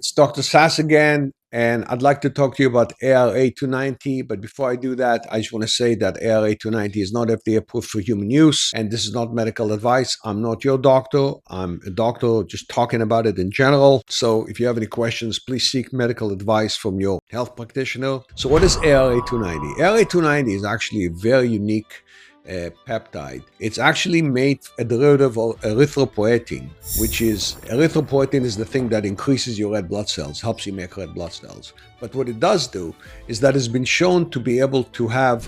It's Dr. Sass again, and I'd like to talk to you about ARA-290. But before I do that, I just want to say that ARA-290 is not FDA approved for human use, and this is not medical advice. I'm not your doctor. I'm a doctor just talking about it in general. So if you have any questions, please seek medical advice from your health practitioner. So what is ARA-290? ARA-290 is actually a very unique peptide. It's actually made a derivative of erythropoietin, which is erythropoietin is the thing that increases your red blood cells, helps you make red blood cells. But what it does do is that it's been shown to be able to have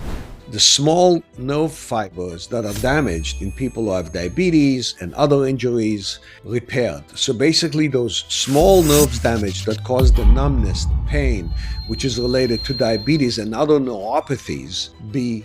the small nerve fibers that are damaged in people who have diabetes and other injuries repaired. So basically those small nerves damaged that cause the numbness, the pain, which is related to diabetes and other neuropathies, be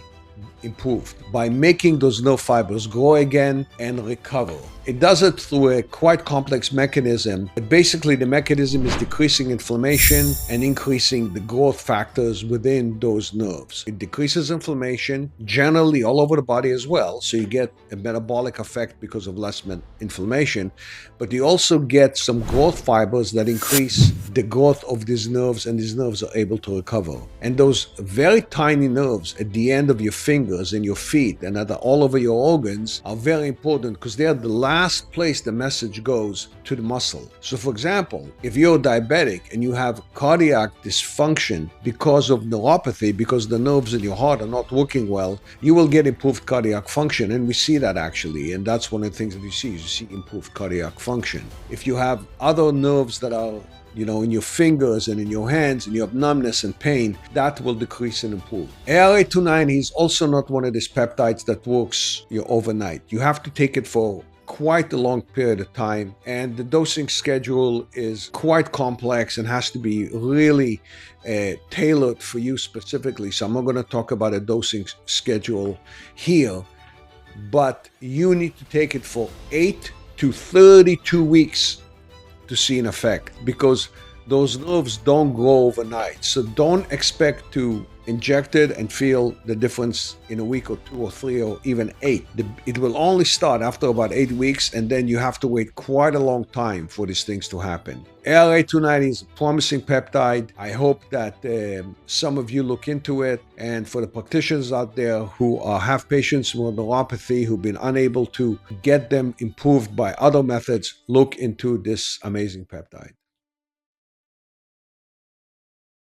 improved by making those nerve fibers grow again and recover. It does it through a quite complex mechanism, but basically the mechanism is decreasing inflammation and increasing the growth factors within those nerves. It decreases inflammation generally all over the body as well, so you get a metabolic effect because of less inflammation, but you also get some growth fibers that increase the growth of these nerves, and these nerves are able to recover. And those very tiny nerves at the end of your fingers and your feet and all over your organs are very important because they are the last place the message goes to the muscle. So for example, if you're diabetic and you have cardiac dysfunction because of neuropathy, because the nerves in your heart are not working well, you will get improved cardiac function. And we see that actually. And that's one of the things that you see improved cardiac function. If you have other nerves that are in your fingers and in your hands, and you have numbness and pain, that will decrease and improve. ARA-290 is also not one of these peptides that works overnight. You have to take it for quite a long period of time, and the dosing schedule is quite complex and has to be really tailored for you specifically. So I'm not going to talk about a dosing schedule here, but you need to take it for 8 to 32 weeks to see an effect, because those nerves don't grow overnight. So don't expect to inject it and feel the difference in a week or 2 or 3 or even 8. It will only start after about 8 weeks, and then you have to wait quite a long time for these things to happen. ARA-290 is a promising peptide. I hope that some of you look into it. And for the practitioners out there who have patients with neuropathy who've been unable to get them improved by other methods, look into this amazing peptide.